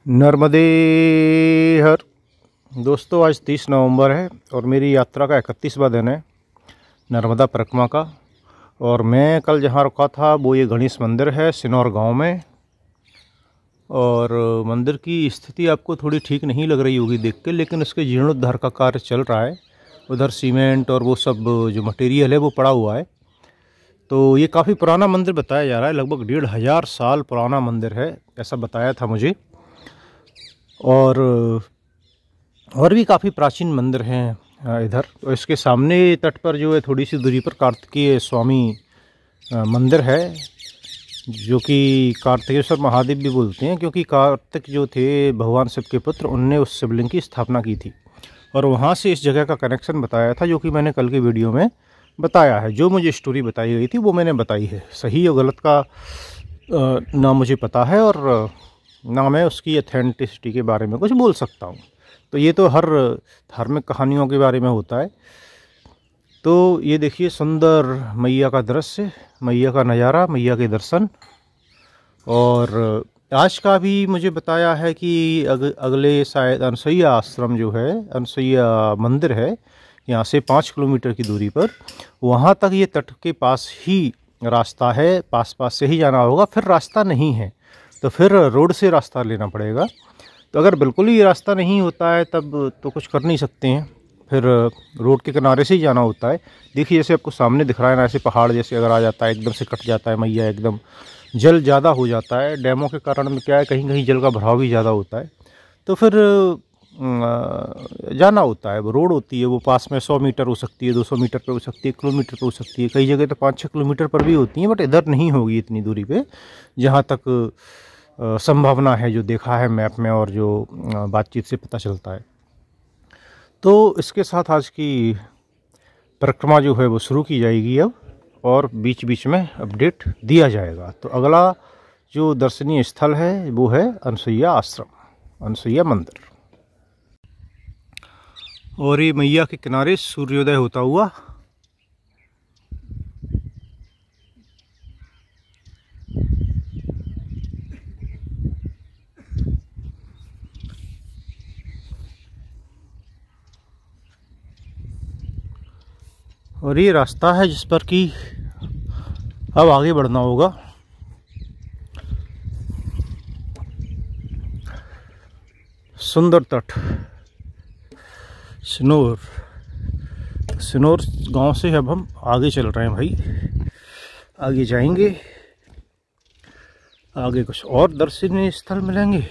नर्मदे हर। दोस्तों, आज 30 नवंबर है और मेरी यात्रा का 31वां दिन है नर्मदा परिक्रमा का। और मैं कल जहाँ रुका था वो ये गणेश मंदिर है सिनौर गांव में। और मंदिर की स्थिति आपको थोड़ी ठीक नहीं लग रही होगी देख के, लेकिन उसके जीर्णोद्धार का कार्य चल रहा है। उधर सीमेंट और वो सब जो मटेरियल है वो पड़ा हुआ है। तो ये काफ़ी पुराना मंदिर बताया जा रहा है, लगभग 1500 साल पुराना मंदिर है ऐसा बताया था मुझे। और भी काफ़ी प्राचीन मंदिर हैं इधर। तो इसके सामने तट पर जो है थोड़ी सी दूरी पर कार्तिकेय स्वामी मंदिर है, जो कि कार्तिकेश्वर महादेव भी बोलते हैं, क्योंकि कार्तिक जो थे भगवान शिव के पुत्र, उनने उस शिवलिंग की स्थापना की थी। और वहाँ से इस जगह का कनेक्शन बताया था, जो कि मैंने कल के वीडियो में बताया है। जो मुझे स्टोरी बताई गई थी वो मैंने बताई है। सही और गलत का ना मुझे पता है और ना मैं उसकी अथेंटिसिटी के बारे में कुछ बोल सकता हूँ। तो ये तो हर धार्मिक कहानियों के बारे में होता है। तो ये देखिए सुंदर मैया का दृश्य, मैया का नज़ारा, मैया के दर्शन। और आज का भी मुझे बताया है कि अगले शायद अनसुईया आश्रम जो है, अनसुईया मंदिर है, यहाँ से 5 किलोमीटर की दूरी पर, वहाँ तक ये तट के पास ही रास्ता है। पास से ही जाना होगा, फिर रास्ता नहीं है तो फिर रोड से रास्ता लेना पड़ेगा। तो अगर बिल्कुल ही रास्ता नहीं होता है तब तो कुछ कर नहीं सकते हैं, फिर रोड के किनारे से ही जाना होता है। देखिए जैसे आपको सामने दिख रहा है ना, ऐसे पहाड़ जैसे अगर आ जाता है, एकदम से कट जाता है मैया, एकदम जल ज़्यादा हो जाता है। डैमों के कारण में क्या है, कहीं कहीं जल का भराव भी ज़्यादा होता है, तो फिर जाना होता है। वो रोड होती है, वो पास में 100 मीटर हो सकती है, 200 मीटर पर हो सकती है, 1 किलोमीटर पर हो सकती है, कई जगह तो 5-6 किलोमीटर पर भी होती हैं। बट इधर नहीं होगी इतनी दूरी पे, जहाँ तक संभावना है, जो देखा है मैप में और जो बातचीत से पता चलता है। तो इसके साथ आज की परिक्रमा जो है वो शुरू की जाएगी अब, और बीच बीच में अपडेट दिया जाएगा। तो अगला जो दर्शनीय स्थल है वो है अनसुईया आश्रम, अनसुईया मंदिर। और ये मैया के किनारे सूर्योदय होता हुआ और ये रास्ता है जिस पर कि अब आगे बढ़ना होगा। सुंदर तट सिनौर गांव से अब हम आगे चल रहे हैं भाई। आगे जाएंगे, आगे कुछ और दर्शनीय स्थल मिलेंगे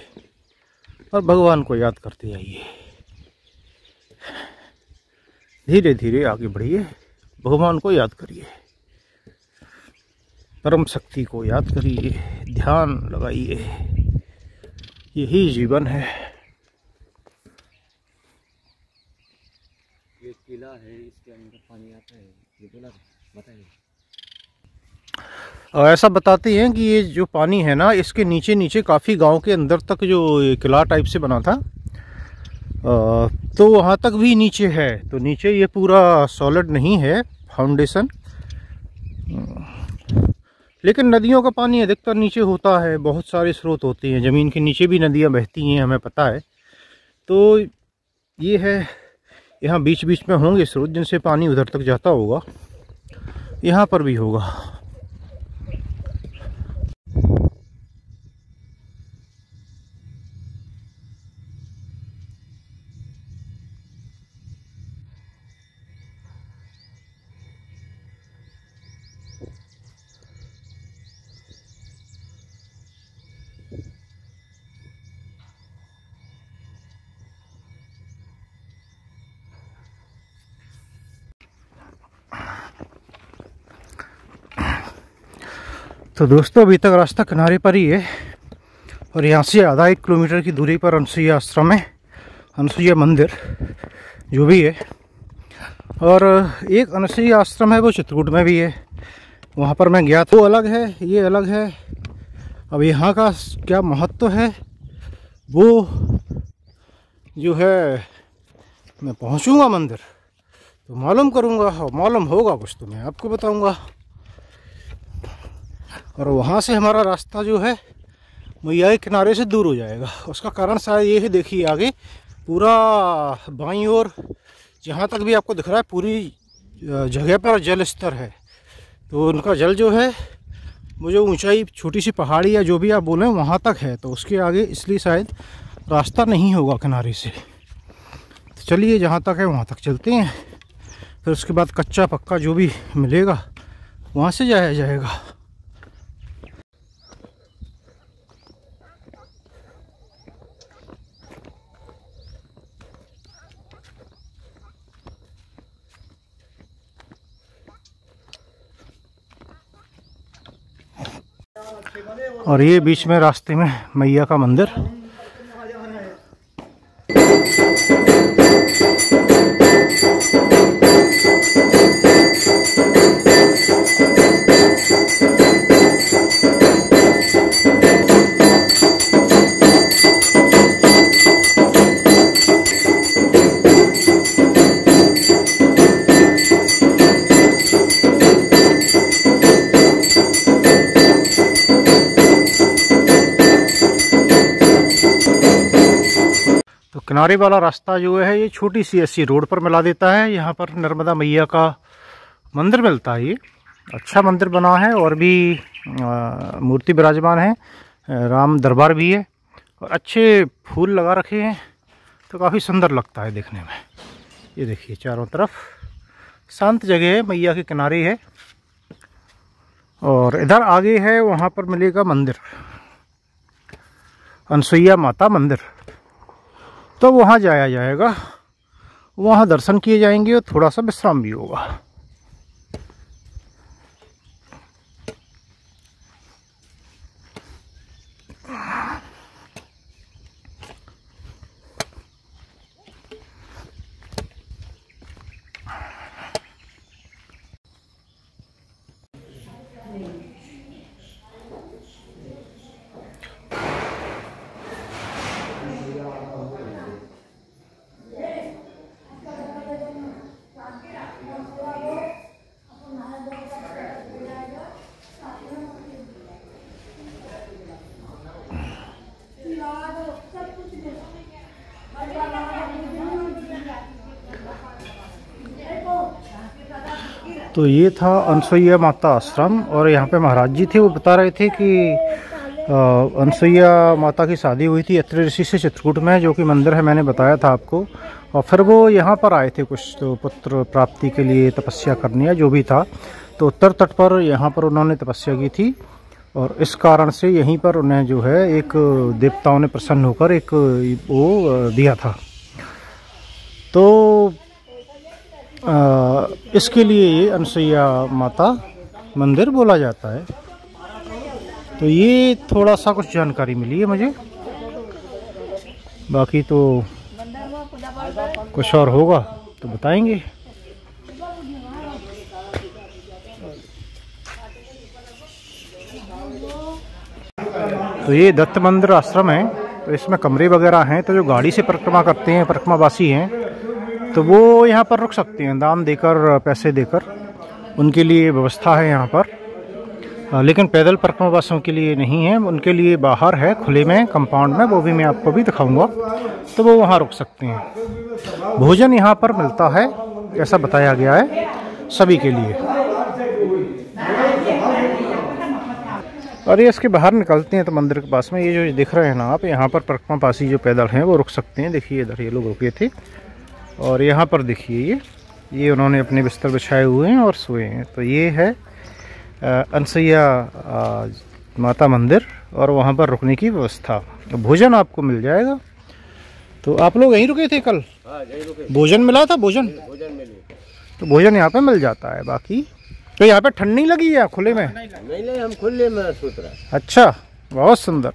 और भगवान को याद करते आइए। धीरे धीरे आगे बढ़िए, भगवान को याद करिए, परम शक्ति को याद करिए, ध्यान लगाइए। यही जीवन है। ये किला है, इसके अंदर पानी आता है, ये बोला बताइए। और ऐसा बताते हैं कि ये जो पानी है ना, इसके नीचे नीचे काफ़ी गांव के अंदर तक जो किला टाइप से बना था, तो वहाँ तक भी नीचे है। तो नीचे ये पूरा सॉलिड नहीं है फाउंडेशन, लेकिन नदियों का पानी अधिकतर नीचे होता है। बहुत सारे स्रोत होते हैं, ज़मीन के नीचे भी नदियाँ बहती हैं, हमें पता है। तो ये है, यहाँ बीच बीच में होंगे स्रोत जिनसे पानी उधर तक जाता होगा, यहाँ पर भी होगा। तो दोस्तों, अभी तक रास्ता किनारे पर ही है और यहाँ से आधा 1 किलोमीटर की दूरी पर अनसुईया आश्रम है, अनसुईया मंदिर जो भी है। और एक अनसुईया आश्रम है वो चित्रकूट में भी है, वहाँ पर मैं गया था। वो अलग है, ये अलग है। अब यहाँ का क्या महत्व है वो जो है, मैं पहुँचूँगा मंदिर तो मालूम करूँगा, मालूम होगा कुछ तो मैं आपको बताऊँगा। और वहाँ से हमारा रास्ता जो है मैया के किनारे से दूर हो जाएगा। उसका कारण शायद ये है, देखिए आगे पूरा बाईं ओर जहाँ तक भी आपको दिख रहा है पूरी जगह पर जल स्तर है। तो उनका जल जो है वो जो ऊंचाई छोटी सी पहाड़ी या जो भी आप बोलें वहाँ तक है, तो उसके आगे इसलिए शायद रास्ता नहीं होगा किनारे से। तो चलिए जहाँ तक है वहाँ तक चलते हैं, फिर उसके बाद कच्चा पक्का जो भी मिलेगा वहाँ से जाया जाएगा। और ये बीच में रास्ते में मैया का मंदिर। तो किनारे वाला रास्ता जो है ये छोटी सी ऐसी रोड पर मिला देता है। यहाँ पर नर्मदा मैया का मंदिर मिलता है। ये अच्छा मंदिर बना है और भी मूर्ति विराजमान है, राम दरबार भी है और अच्छे फूल लगा रखे हैं, तो काफ़ी सुंदर लगता है देखने में। ये देखिए चारों तरफ शांत जगह है, मैया के किनारे है। और इधर आगे है वहाँ पर मिलेगा मंदिर, अनसुईया माता मंदिर, तो वहाँ जाया जाएगा, वहाँ दर्शन किए जाएंगे और थोड़ा सा विश्राम भी होगा। तो ये था अनसुईया माता आश्रम और यहाँ पे महाराज जी थे, वो बता रहे थे कि अनसुईया माता की शादी हुई थी अत्रि ऋषि से चित्रकूट में, जो कि मंदिर है मैंने बताया था आपको। और फिर वो यहाँ पर आए थे कुछ तो पुत्र प्राप्ति के लिए तपस्या करनी है जो भी था, तो उत्तर तट पर यहाँ पर उन्होंने तपस्या की थी और इस कारण से यहीं पर उन्हें जो है एक देवताओं ने प्रसन्न होकर एक वो दिया था। तो इसके लिए ये अनसुईया माता मंदिर बोला जाता है। तो ये थोड़ा सा कुछ जानकारी मिली है मुझे, बाकी तो कुछ और होगा तो बताएंगे। तो ये दत्त मंदिर आश्रम है, तो इसमें कमरे वगैरह हैं, तो जो गाड़ी से परिक्रमा करते हैं, परिक्रमावासी हैं, तो वो यहाँ पर रुक सकते हैं दान देकर, पैसे देकर, उनके लिए व्यवस्था है यहाँ पर। लेकिन पैदल परिक्रमावासियों के लिए नहीं है, उनके लिए बाहर है खुले में कंपाउंड में, वो भी मैं आपको भी दिखाऊंगा, तो वो वहाँ रुक सकते हैं। भोजन यहाँ पर मिलता है ऐसा बताया गया है सभी के लिए। और ये इसके बाहर निकलते हैं तो मंदिर के पास में ये जो दिख रहे हैं ना आप, यहाँ पर परिक्रमावासी जो पैदल हैं वो रुक सकते हैं। देखिए इधर ये लोग रुके थे और यहाँ पर देखिए ये उन्होंने अपने बिस्तर बिछाए हुए हैं और सोए हैं। तो ये है अनसुईया माता मंदिर और वहाँ पर रुकने की व्यवस्था, भोजन आपको मिल जाएगा। तो आप लोग यहीं रुके थे कल? हाँ, यहीं रुके। भोजन मिला था? भोजन मिली, तो भोजन यहाँ पे मिल जाता है। बाकी तो यहाँ पे ठंड नहीं लगी है खुले में? नहीं, हम खुले में सोच रहे हैं। अच्छा, बहुत सुंदर।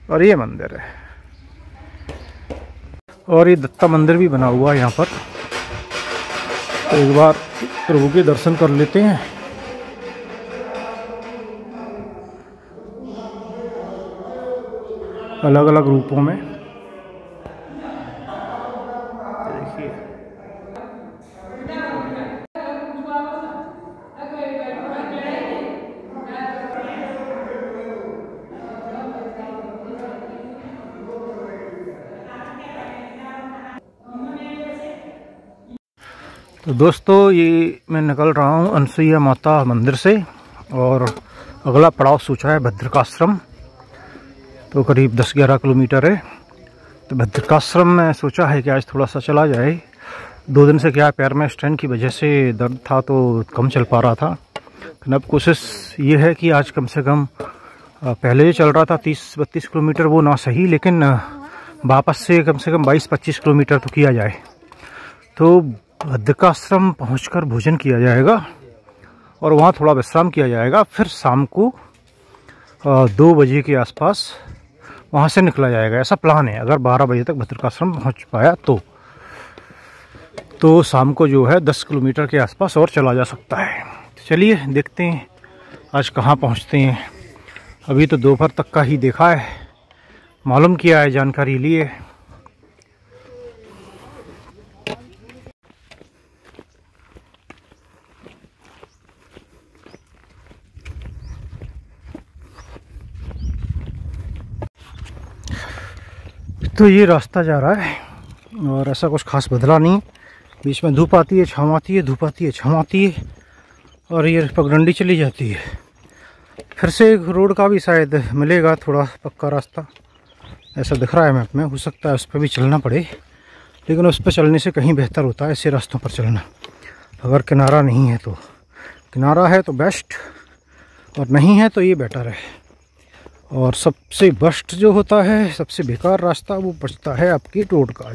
और ये मंदिर है और ये दत्ता मंदिर भी बना हुआ है यहाँ पर, तो एक बार प्रभु के दर्शन कर लेते हैं। अलग अलग रूपों में देखिए। तो दोस्तों ये मैं निकल रहा हूँ अनसुईया माता मंदिर से और अगला पड़ाव सोचा है भद्रिकाश्रम। तो करीब 10-11 किलोमीटर है। तो भद्रिकाश्रम में सोचा है कि आज थोड़ा सा चला जाए। 2 दिन से क्या पैर में स्ट्रेन की वजह से दर्द था तो कम चल पा रहा था। लेकिन अब कोशिश ये है कि आज कम से कम, पहले जो चल रहा था 30-32 किलोमीटर वो ना सही, लेकिन वापस से कम 22-25 किलोमीटर तो किया जाए। तो भद्रिकाश्रम पहुंचकर भोजन किया जाएगा और वहाँ थोड़ा विश्राम किया जाएगा। फिर शाम को 2 बजे के आसपास वहाँ से निकला जाएगा, ऐसा प्लान है। अगर 12 बजे तक भद्रिकाश्रम पहुँच पाया तो शाम को जो है 10 किलोमीटर के आसपास और चला जा सकता है। तो चलिए देखते हैं आज कहाँ पहुँचते हैं। अभी तो दोपहर तक का ही देखा है, मालूम किया है, जानकारी ली है। तो ये रास्ता जा रहा है और ऐसा कुछ खास बदला नहीं। बीच में धूप आती है, छाँव आती है, धूप आती है, छाँव आती है और ये पगडंडी चली जाती है। फिर से एक रोड का भी शायद मिलेगा थोड़ा पक्का रास्ता, ऐसा दिख रहा है मैप में। हो सकता है उस पर भी चलना पड़े, लेकिन उस पर चलने से कहीं बेहतर होता है ऐसे रास्तों पर चलना। अगर किनारा नहीं है तो, किनारा है तो बेस्ट, और नहीं है तो ये बेटर है। और सबसे बेस्ट जो होता है, सबसे बेकार रास्ता वो बचता है आपकी रोड का,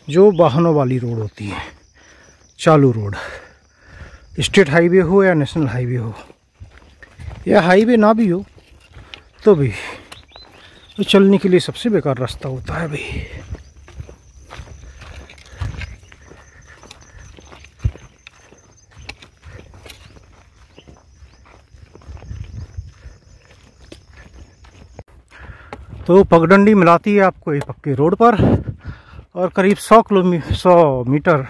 जो वाहनों वाली रोड होती है, चालू रोड। स्टेट हाईवे हो या नेशनल हाईवे हो या हाईवे ना भी हो तो भी तो चलने के लिए सबसे बेकार रास्ता होता है भाई। तो पगडंडी मिलाती है आपको एक पक्की रोड पर और करीब 100 मीटर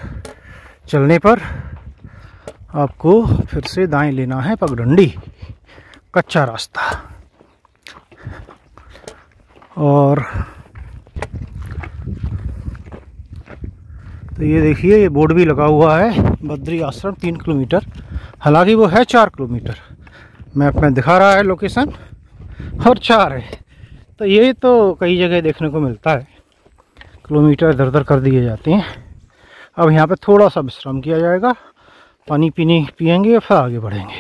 चलने पर आपको फिर से दाएं लेना है पगडंडी, कच्चा रास्ता। और तो ये देखिए, ये बोर्ड भी लगा हुआ है, बद्री आश्रम 3 किलोमीटर। हालांकि वो है 4 किलोमीटर, मैप में दिखा रहा है लोकेशन, और 4 है। तो ये तो कई जगह देखने को मिलता है, किलोमीटर इधर उधर कर दिए जाते हैं। अब यहाँ पे थोड़ा सा विश्राम किया जाएगा, पानी पियेंगे और फिर आगे बढ़ेंगे।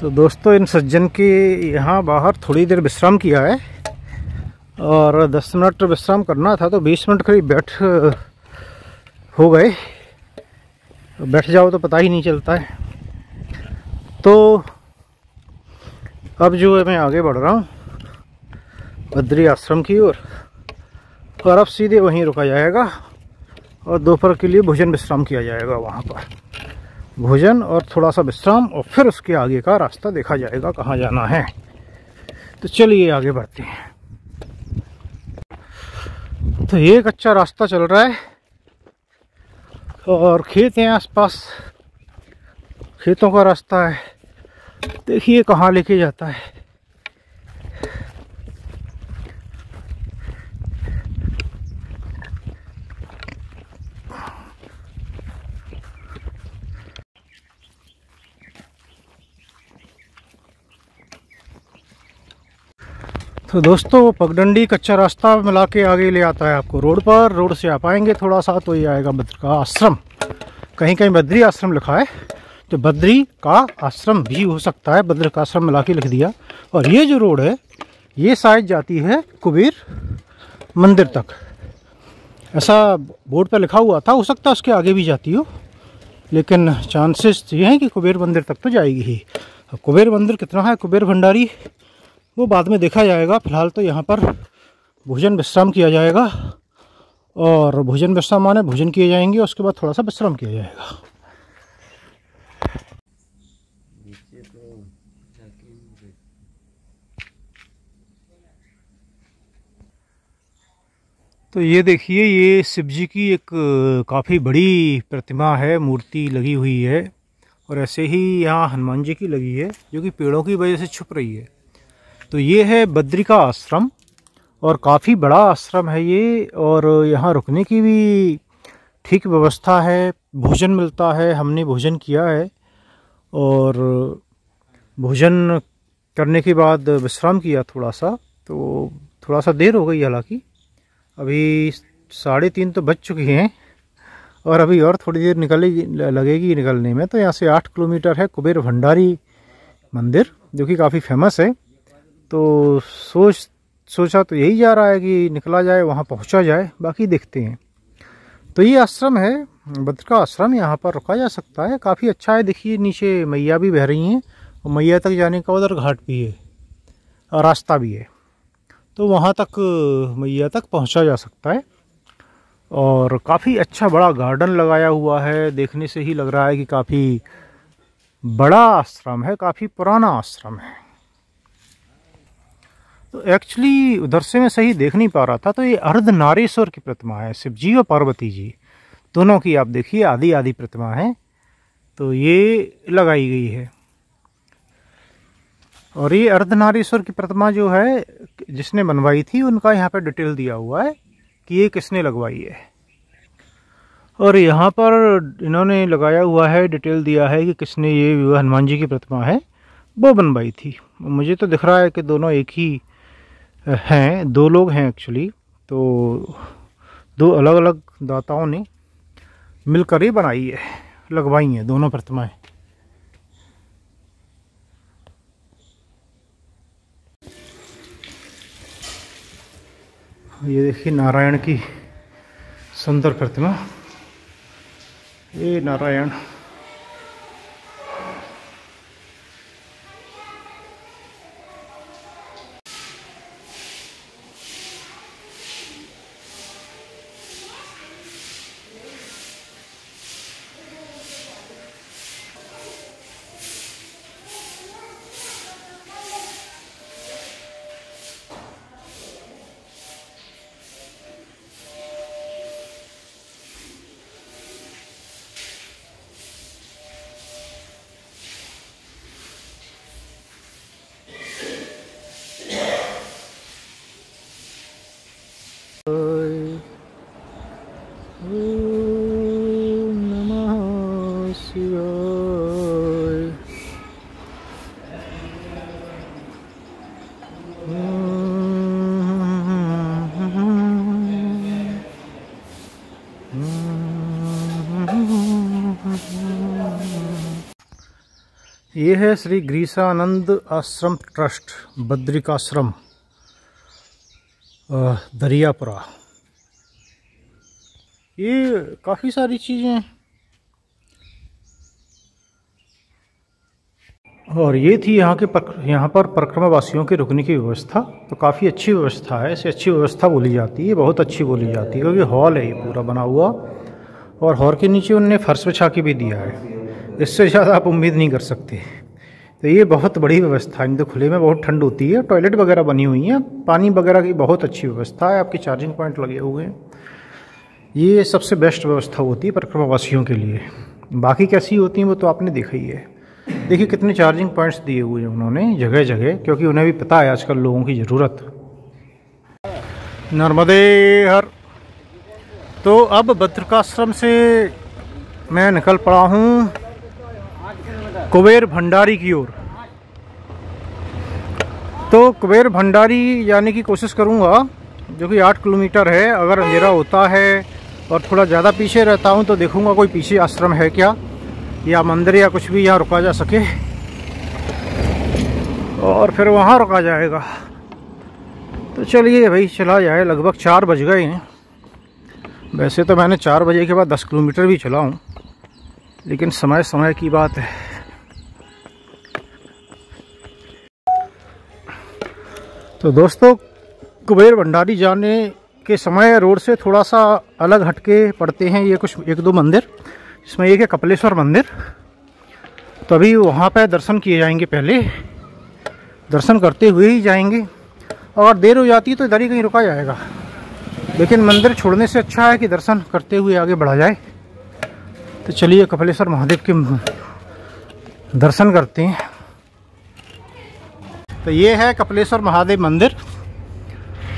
तो दोस्तों इन सज्जन के यहाँ बाहर थोड़ी देर विश्राम किया है और 10 मिनट विश्राम करना था, तो 20 मिनट करीब हो गए। बैठ जाओ तो पता ही नहीं चलता है। तो अब जो है मैं आगे बढ़ रहा हूँ बद्री आश्रम की ओर, और अब सीधे वहीं रुका जाएगा और दोपहर के लिए भोजन विश्राम किया जाएगा। वहाँ पर भोजन और थोड़ा सा विश्राम, और फिर उसके आगे का रास्ता देखा जाएगा कहाँ जाना है। तो चलिए आगे बढ़ते हैं। तो ये कच्चा रास्ता चल रहा है और खेत हैं आसपास, खेतों का रास्ता है। देखिए कहाँ लेके जाता है। तो दोस्तों पगडंडी कच्चा रास्ता मिला के आगे ले आता है आपको रोड पर। रोड से आप आएंगे थोड़ा सा तो ये आएगा बद्री का आश्रम। कहीं कहीं बद्री आश्रम लिखा है, तो बद्री का आश्रम भी हो सकता है, बद्री का आश्रम मिला के लिख दिया। और ये जो रोड है ये शायद जाती है कुबेर मंदिर तक, ऐसा बोर्ड पर लिखा हुआ था। हो सकता है उसके आगे भी जाती हो, लेकिन चांसेस ये हैं कि कुबेर मंदिर तक तो जाएगी ही। अब कुबेर मंदिर कितना है, कुबेर भंडारी, वो बाद में देखा जाएगा। फिलहाल तो यहाँ पर भोजन विश्राम किया जाएगा, और भोजन विश्राम माने भोजन किए जाएंगे, उसके बाद थोड़ा सा विश्राम किया जाएगा। तो ये देखिए, ये शिव जी की एक काफ़ी बड़ी प्रतिमा है, मूर्ति लगी हुई है। और ऐसे ही यहाँ हनुमान जी की लगी है, जो कि पेड़ों की वजह से छुप रही है। तो ये है बद्री का आश्रम, और काफ़ी बड़ा आश्रम है ये। और यहाँ रुकने की भी ठीक व्यवस्था है, भोजन मिलता है। हमने भोजन किया है और भोजन करने के बाद विश्राम किया थोड़ा सा, तो थोड़ा सा देर हो गई। हालांकि अभी 3:30 तो बज चुके हैं और अभी और थोड़ी देर लगेगी निकलने में। तो यहाँ से 8 किलोमीटर है कुबेर भंडारी मंदिर, जो कि काफ़ी फेमस है। तो सोचा तो यही जा रहा है कि निकला जाए, वहाँ पहुँचा जाए, बाकी देखते हैं। तो ये आश्रम है, बद्रिका आश्रम। यहाँ पर रुका जा सकता है, काफ़ी अच्छा है। देखिए नीचे मैया भी बह रही हैं और मैया तक जाने का उधर घाट भी है और रास्ता भी है, तो वहाँ तक मैया तक पहुँचा जा सकता है। और काफ़ी अच्छा बड़ा गार्डन लगाया हुआ है, देखने से ही लग रहा है कि काफ़ी बड़ा आश्रम है, काफ़ी पुराना आश्रम है। तो एक्चुअली उधर से मैं सही देख नहीं पा रहा था। तो ये अर्धनारीश्वर की प्रतिमा है, शिव जी और पार्वती जी दोनों की। आप देखिए आधी आधी प्रतिमा है, तो ये लगाई गई है। और ये अर्धनारीश्वर की प्रतिमा जो है, जिसने बनवाई थी उनका यहाँ पे डिटेल दिया हुआ है कि ये किसने लगवाई है। और यहाँ पर इन्होंने लगाया हुआ है, डिटेल दिया है कि किसने, ये हनुमान जी की प्रतिमा है, वो बनवाई थी। मुझे तो दिख रहा है कि दोनों एक ही हैं, 2 लोग हैं एक्चुअली। तो 2 अलग अलग दाताओं ने मिलकर ही बनाई है, लगवाई हैं दोनों प्रतिमाएं। ये देखिए नारायण की सुंदर प्रतिमा, ये नारायण। ये है श्री ग्रीसानंद आश्रम ट्रस्ट, बद्रिकाश्रम, दरियापुरा। ये काफ़ी सारी चीज़ें, और ये थी यहाँ पर परिक्रमावासियों के रुकने की व्यवस्था। तो काफ़ी अच्छी व्यवस्था है, ऐसे अच्छी व्यवस्था बोली जाती है, बहुत अच्छी बोली जाती है, क्योंकि हॉल है ये पूरा बना हुआ। और हॉल के नीचे उन्होंने फर्श बिछा के भी दिया है, इससे ज़्यादा आप उम्मीद नहीं कर सकते। तो ये बहुत बड़ी व्यवस्था है। नहीं तो खुले में बहुत ठंड होती है। टॉयलेट वगैरह बनी हुई हैं, पानी वगैरह की बहुत अच्छी व्यवस्था है, आपके चार्जिंग पॉइंट लगे हुए हैं। ये सबसे बेस्ट व्यवस्था होती है परिक्रमावासियों के लिए। बाकी कैसी होती हैं वो तो आपने देखा ही है। देखिए कितने चार्जिंग पॉइंट्स दिए हुए हैं उन्होंने जगह जगह, क्योंकि उन्हें भी पता है आजकल लोगों की ज़रूरत। नर्मदे हर। तो अब बद्रिकाश्रम से मैं निकल पड़ा हूँ कुबेर भंडारी की ओर। तो कुबेर भंडारी जाने की कोशिश करूँगा, जो कि 8 किलोमीटर है। अगर अंधेरा होता है और थोड़ा ज़्यादा पीछे रहता हूँ तो देखूँगा कोई पीछे आश्रम है क्या, या मंदिर या कुछ भी यहाँ रुका जा सके, और फिर वहाँ रुका जाएगा। तो चलिए भाई चला जाए। लगभग 4 बज गए हैं। वैसे तो मैंने 4 बजे के बाद 10 किलोमीटर भी चला हूँ, लेकिन समय समय की बात है। तो दोस्तों, कुबेर भंडारी जाने के समय रोड से थोड़ा सा अलग हटके पड़ते हैं ये कुछ 1-2 मंदिर, जिसमें एक है कपिलेश्वर मंदिर। तो अभी वहाँ पे दर्शन किए जाएंगे, पहले दर्शन करते हुए ही जाएंगे। अगर देर हो जाती है तो इधर ही कहीं रुका जाएगा, लेकिन मंदिर छोड़ने से अच्छा है कि दर्शन करते हुए आगे बढ़ा जाए। तो चलिए कपिलेश्वर महादेव के दर्शन करते हैं। तो ये है कपिलेश्वर महादेव मंदिर,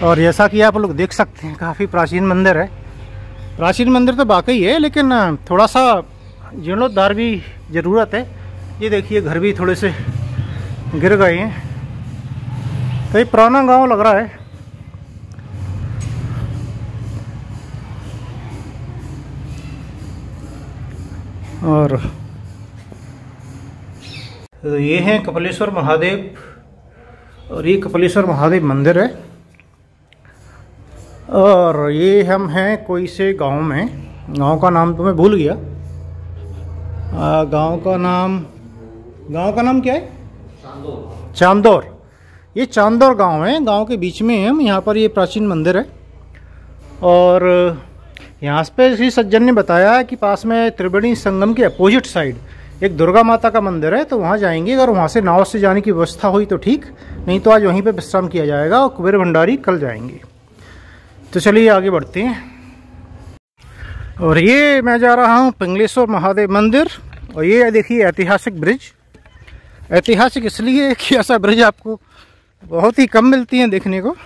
और जैसा कि आप लोग देख सकते हैं काफ़ी प्राचीन मंदिर है। प्राचीन मंदिर तो वाकई है, लेकिन थोड़ा सा जीर्णोद्धार भी ज़रूरत है। ये देखिए घर भी थोड़े से गिर गए हैं, तो ये पुराना गांव लग रहा है। और तो ये है कपिलेश्वर महादेव, और ये कपिलेश्वर महादेव मंदिर है। और ये हम हैं कोई से गांव में, गांव का नाम तो मैं भूल गया। गांव का नाम क्या है? चांदौर। ये चांदौर गांव है, गांव के बीच में है हम। यहाँ पर ये प्राचीन मंदिर है, और यहाँ पे श्री सज्जन ने बताया कि पास में त्रिवेणी संगम के अपोजिट साइड एक दुर्गा माता का मंदिर है, तो वहाँ जाएंगे। अगर वहाँ से नाव से जाने की व्यवस्था हुई तो ठीक, नहीं तो आज वहीं पे विश्राम किया जाएगा, और कुबेर भंडारी कल जाएंगे। तो चलिए आगे बढ़ते हैं। और ये मैं जा रहा हूँ पिंगलेश्वर महादेव मंदिर, और ये देखिए ऐतिहासिक ब्रिज। ऐतिहासिक इसलिए कि ऐसा ब्रिज आपको बहुत ही कम मिलती हैं देखने को,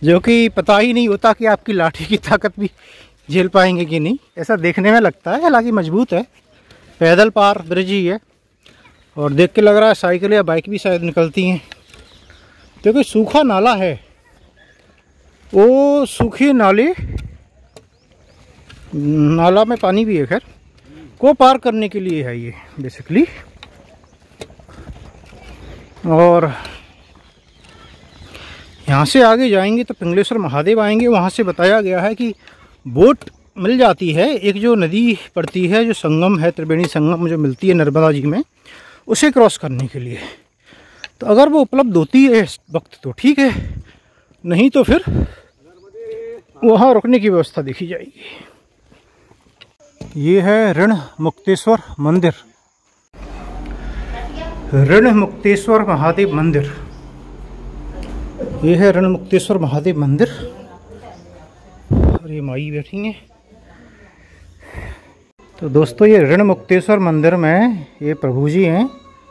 जो कि पता ही नहीं होता कि आपकी लाठी की ताकत भी झेल पाएंगे कि नहीं, ऐसा देखने में लगता है। हालांकि मजबूत है, पैदल पार ब्रिज ही है, और देख के लग रहा है साइकिल या बाइक भी शायद निकलती हैं, क्योंकि सूखा नाला है। वो सूखे नाला में पानी भी है, खैर को पार करने के लिए है ये बेसिकली। और यहाँ से आगे जाएंगे तो पिंगलेश्वर महादेव आएंगे। वहाँ से बताया गया है कि बोट मिल जाती है, एक जो नदी पड़ती है, जो संगम है, त्रिवेणी संगम जो मिलती है नर्मदा जी में, उसे क्रॉस करने के लिए। तो अगर वो उपलब्ध होती है इस वक्त तो ठीक है, नहीं तो फिर वहाँ रुकने की व्यवस्था देखी जाएगी। ये है ऋण मुक्तेश्वर मंदिर, ऋण मुक्तेश्वर महादेव मंदिर। ये है ऋण मुक्तेश्वर महादेव मंदिर, और ये माई बैठी हैं। तो दोस्तों ये ऋण मुक्तेश्वर मंदिर में ये प्रभु जी हैं,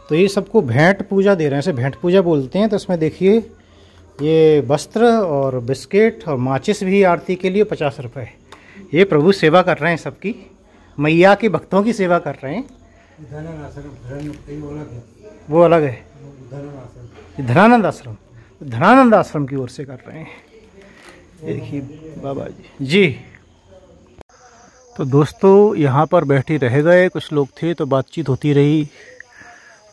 तो ये सबको भेंट पूजा दे रहे हैं, इसे भेंट पूजा बोलते हैं। तो इसमें देखिए ये वस्त्र और बिस्किट और माचिस भी आरती के लिए 50 रुपये। ये प्रभु सेवा कर रहे हैं, सबकी मैया के भक्तों की सेवा कर रहे हैं। वो अलग है, धनानंद आश्रम, धनानंद आश्रम की ओर से कर रहे हैं। ये देखिए बाबा जी। तो दोस्तों यहाँ पर बैठे रह गए, कुछ लोग थे तो बातचीत होती रही,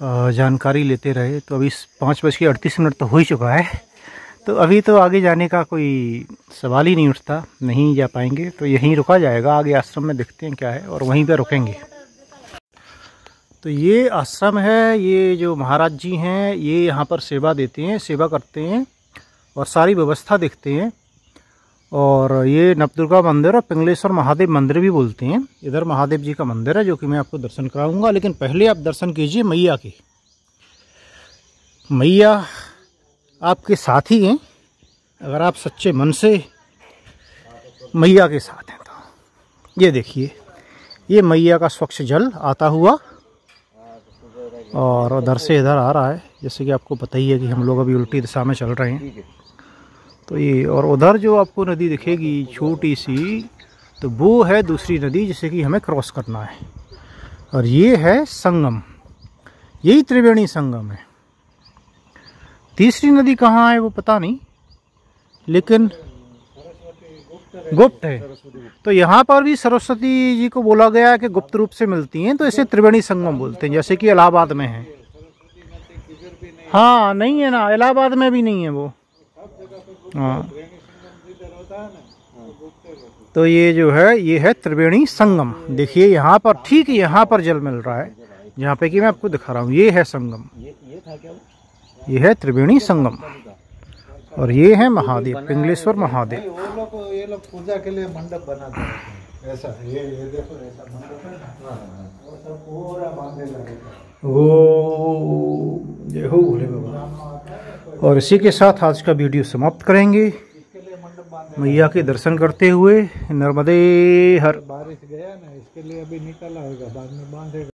जानकारी लेते रहे। तो अभी 5:38 तो हो ही चुका है, तो अभी तो आगे जाने का कोई सवाल ही नहीं उठता, नहीं जा पाएंगे। तो यहीं रुका जाएगा, आगे आश्रम में देखते हैं क्या है, और वहीं पे रुकेंगे। तो ये आश्रम है, ये जो महाराज जी हैं ये यहाँ पर सेवा देते हैं, सेवा करते हैं और सारी व्यवस्था देखते हैं। और ये नवदुर्गा मंदिर और पिंगलेश्वर महादेव मंदिर भी बोलते हैं। इधर महादेव जी का मंदिर है, जो कि मैं आपको दर्शन कराऊंगा, लेकिन पहले आप दर्शन कीजिए मैया के। मैया आपके साथ ही हैं, अगर आप सच्चे मन से मैया के साथ हैं तो। ये देखिए ये मैया का स्वच्छ जल आता हुआ, और उधर से इधर आ रहा है। जैसे कि आपको पता ही है कि हम लोग अभी उल्टी दिशा में चल रहे हैं। तो ये, और उधर जो आपको नदी दिखेगी छोटी सी, तो वो है दूसरी नदी जिसे कि हमें क्रॉस करना है। और ये है संगम, यही त्रिवेणी संगम है। तीसरी नदी कहाँ है वो पता नहीं, लेकिन गुप्त है। तो यहाँ पर भी सरस्वती जी को बोला गया है कि गुप्त रूप से मिलती हैं, तो इसे त्रिवेणी संगम बोलते हैं, जैसे कि इलाहाबाद में है। हाँ नहीं है ना, इलाहाबाद में भी नहीं है वो। हाँ तो ये जो है ये है त्रिवेणी संगम। देखिए यहाँ पर, ठीक यहाँ पर जल मिल रहा है, जहाँ पे कि मैं आपको दिखा रहा हूँ। ये है संगम, ये है त्रिवेणी संगम, और ये है महादेव, पिंगलेश्वर महादेव। ये लोग पूजा के लिए मंडप बनाते हैं, ऐसा ये देखो ऐसा मंडप है ना, वो सब पूरा बांधे लगेगा। ओ जय हो भोले बाबा। और इसी के साथ आज का वीडियो समाप्त करेंगे, मैया के दर्शन करते हुए। नर्मदे हर। बारिश गया ना, इसके लिए अभी निकला होगा, बाद में बांधेगा।